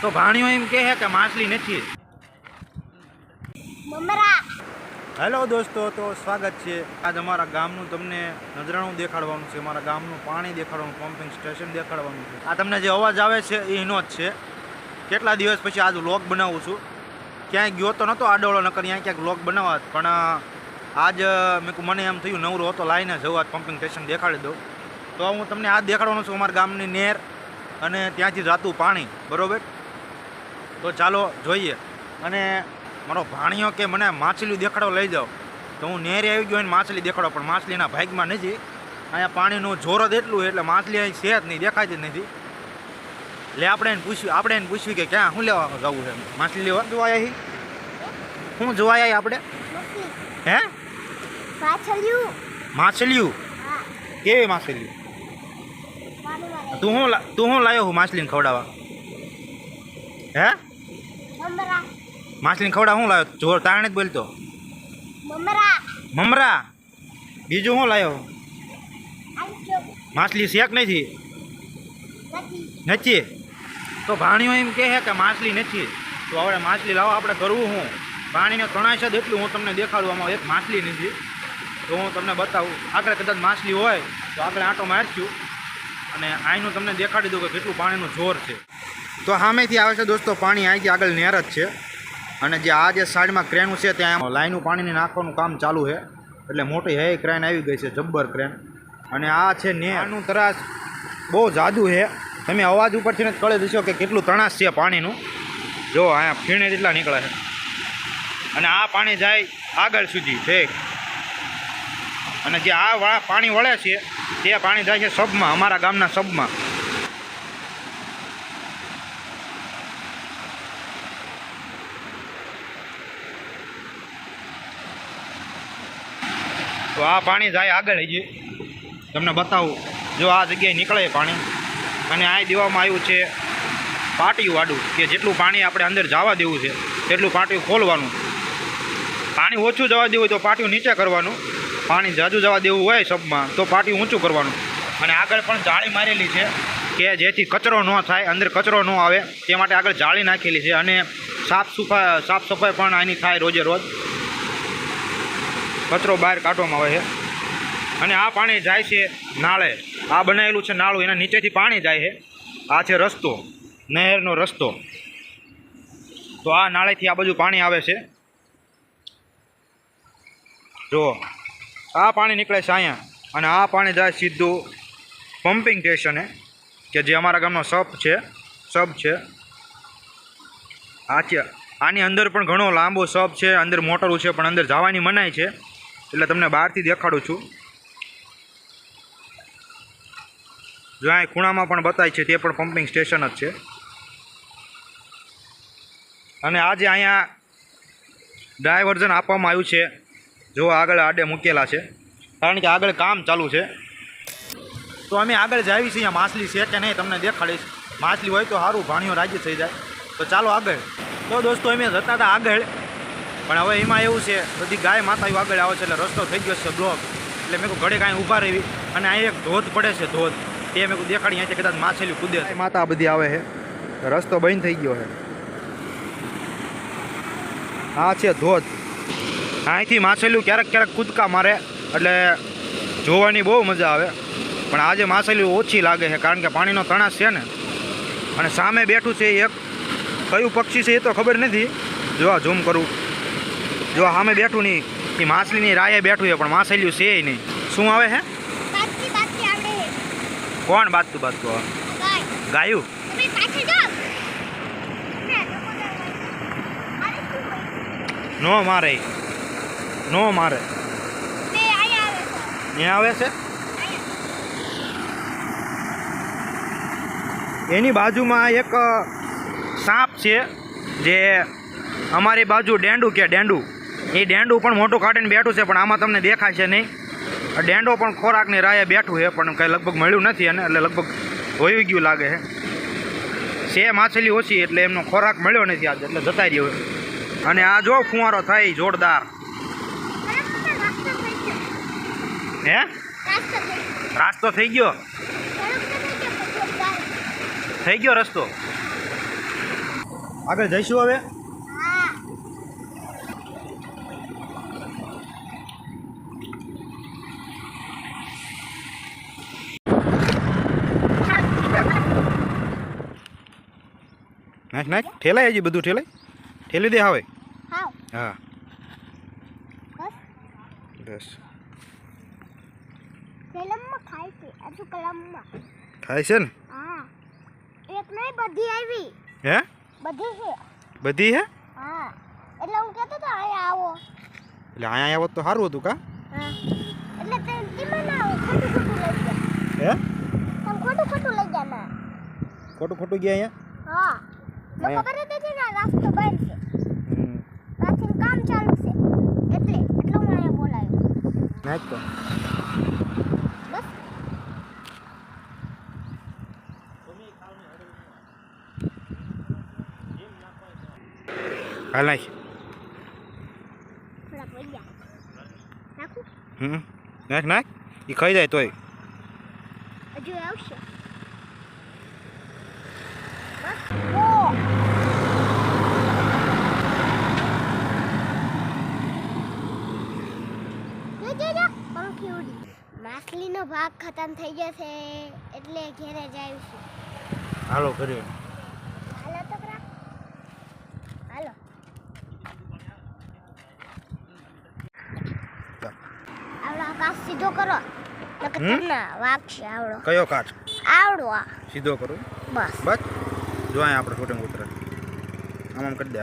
તો ભાણિયો એમ કહે કે માછલી નથી. હેલો દોસ્તો, તો સ્વાગત છે. આજ અમારા ગામનું તમને નજરાણું દેખાડવાનું છે, અમારા ગામનું પાણી દેખાડવાનું, પમ્પિંગ સ્ટેશન દેખાડવાનું છે. આ તમને જે અવાજ આવે છે એ એનો જ છે. કેટલા દિવસ પછી આજ વ્લોગ બનાવું છું. ક્યાંય ગયો તો નહોતો આડોળો, નકર અહીંયા ક્યાંક વ્લોગ બનાવવા, પણ આજ મને એમ થયું નવરો હતો લાઈને જવા પમ્પિંગ સ્ટેશન દેખાડી દઉં. તો હું તમને આ દેખાડવાનું છું, અમારા ગામની નહેર અને ત્યાંથી જાતું પાણી, બરાબર. તો ચાલો જોઈએ. અને મારો ભાણિયો કે મને માછલી દેખાડો લઈ જાઓ, તો હું નહેરે આવી ગયો અને માછલી દેખાડો, પણ માછલીના ભાગમાં નથી. અહીંયા પાણીનું જોર જ એટલું એટલે માછલી અહીં છે જ નહીં, દેખાતી જ નથી. એટલે આપણે એને પૂછ્યું કે ક્યાં શું લેવા જવું છે, માછલી લેવા જોવા આવી. શું જોવા આવી આપણે? હે, માછલીઓ? કેવી માછલીઓ? તું શું લાવ્યો હું માછલીને ખવડાવવા? હે, માછલીને ખવડાવવા શું લાવ્યો? જોર તારણે જ બોલતો. મમરા. બીજું શું લાવ્યો? માછલી શેક નથી. તો ભાણિયો એમ કહે કે માછલી નથી. તો આપણે માછલી લાવો, આપણે કરવું શું? પાણીને તણાય છે એટલું હું તમને દેખાડું. આમાં એક માછલી નથી, તો હું તમને બતાવું. આગળ કદાચ માછલી હોય તો આગળ આંટો મારશું અને અહીંનું તમને દેખાડી દઉં કે કેટલું પાણીનું જોર છે. તો સામેથી આવે છે દોસ્તો પાણી, અહીંથી આગળ નહેર જ છે. અને જે આ જે સાઈડમાં ક્રેન છે ત્યાં લાઈનું પાણીને નાખવાનું કામ ચાલુ છે. એટલે મોટી હે ક્રેન આવી ગઈ છે, જબ્બર ક્રેન. અને આ છે નહેરનું તરાસ બહુ જાદુ છે. તમે અવાજ ઉપરથી જ કળી દઈશો કે કેટલું તણાસ છે પાણીનું. જો અહીંયા ફીણે જેટલા નીકળે છે. અને આ પાણી જાય આગળ સુધી ઠીક. અને જે આ પાણી વળે છે તે પાણી જાય છે સબમાં, અમારા ગામના સબમાં. તો આ પાણી જાય આગળ હજી તમને બતાવું. જો આ જગ્યાએ નીકળે પાણી, અને આ દેવામાં આવ્યું છે પાટિયું વાળું, કે જેટલું પાણી આપણે અંદર જવા દેવું છે તેટલું પાટિયું ખોલવાનું. પાણી ઓછું જવા દેવું હોય તો પાટિયું નીચે કરવાનું. પાણી જાજુ જવા દેવું હોય સબમાં તો પાટિયું ઊંચું કરવાનું. અને આગળ પણ જાળી મારેલી છે કે જેથી કચરો ન થાય, અંદર કચરો ન આવે તે માટે આગળ જાળી નાખેલી છે. અને સાફ સફાઈ પણ આની થાય રોજે રોજ. કચરો બહાર કાઢવામાં આવે છે. અને આ પાણી જાય છે નાળે. આ બનાવેલું છે નાળું, એના નીચેથી પાણી જાય છે. આ છે રસ્તો, નહેરનો રસ્તો. તો આ નાળેથી આ બધું પાણી આવે છે. જો આ પાણી નીકળે છે અહીંયા, અને આ પાણી જાય સીધું પમ્પિંગ સ્ટેશને, કે જે અમારા ગામનો સબ છે. આ છે, આની અંદર પણ ઘણો લાંબો સબ છે, અંદર મોટરું છે, પણ અંદર જવાની મનાઈ છે. એટલે તમને બહારથી દેખાડું છું. જો અહીં ખૂણામાં પણ બતાય છે તે પણ પમ્પિંગ સ્ટેશન જ છે. અને આજે અહીંયા ડાયવર્ઝન આપવામાં આવ્યું છે. જો આગળ આડે મૂકેલા છે, કારણ કે આગળ કામ ચાલુ છે. તો અમે આગળ જાવી છીએ. અહીંયા માછલી છે કે નહીં તમને દેખાડીશ. માછલી હોય તો સારું, ભાણિયો રાજી થઈ જાય. તો ચાલો આગળ. તો દોસ્તો અમે જતા હતા આગળ, પણ હવે એમાં એવું છે બધી ગાય માતાઓ આગળ આવે છે એટલે રસ્તો થઈ ગયો છે બ્લોક. એટલે મેં કહું ઘડે કાંઈ ઊભા રહેવી. અને અહીં એક ધોધ પડે છે, ધોધ તે મેં કહું દેખાડી. અહીંથી કદાચ માછલી કૂદે. માતા બધી આવે છે, રસ્તો બંધ થઈ ગયો છે. આ છે ધોધ. અહીંથી માછલીઓ ક્યારેક કૂદકા મારે એટલે જોવાની બહુ મજા આવે. પણ આજે માછલીઓ ઓછી લાગે છે કારણ કે પાણીનો તણાસ છે ને. અને સામે બેઠું છે એક, કયું પક્ષી છે એ તો ખબર નથી. જો આ ઝૂમ કરું, જો સામે બેઠું નહીં, એ માછલીની રાયે બેઠું છે, પણ માછલીઓ છે નહીં. શું આવે છે? કોણ બાજતું ગાયું? નો મારે અહીંયા આવે છે. એની બાજુમાં એક સાપ છે, જે અમારી બાજુ ડેંડું કે ડેંડું. એ ડેંડું પણ મોટું કાઢીને બેઠું છે, પણ આમાં તમને દેખાય છે નહીં. ડેંડો પણ ખોરાકની રાહે બેઠું છે, પણ કંઈ લગભગ મળ્યું નથી એને, એટલે લગભગ હોઈ ગયું લાગે છે. માછલી ઓછી એટલે એમનો ખોરાક મળ્યો નથી આજે, એટલે જતા રહ્યો. અને આ જો ફુવારો થાય જોરદાર. હે, રાસ્તો થઈ ગયો રસ્તો. આગળ જઈશું હવે. નાખ નાખ ઠેલાય હજી બધું ઠેલાય ઠેલી દે હવે. હા બસ થાય છે ને. એક નહીં બધી આવી. હે બધી છે. બધી હે હા એટલે હું કહેતો તો અહીંયા આવો. એટલે અહીંયા આવો તો સારું હતું કા. હા એટલે તે તીમાં ના આવો ખોટું ખોટું લઈ ગયા. હે તમે ખોટું ખોટું લઈ ગયા ના. ખોટું ખોટું ગયા અહીંયા. હા મને ખબર હતી ને રાસ્તો બંધ છે. પાછળ કામ ચાલુ છે એટલે હું અહીંયા બોલાયો. નાખ તો બસ હાલ નાખ. થોડા પૈયા નાખું. નાખ નાખ એ ખાઈ જાય તોય. હજુ આવશે. માછલીનો ભાગ ખતમ થઈ ગયો છે એટલે ઘરે જાયું છું. હાલો ઘરે. હાલો તો બરા હાલો. આવડો આકાશ સીધો કરો તો કે તમને વાગશે. આવડો કયો કાચ આવડો આ સીધો કરું બસ. બસ જો અહીંયા આપણે શૂટિંગ ઉતરે આમ આમ કરી દે.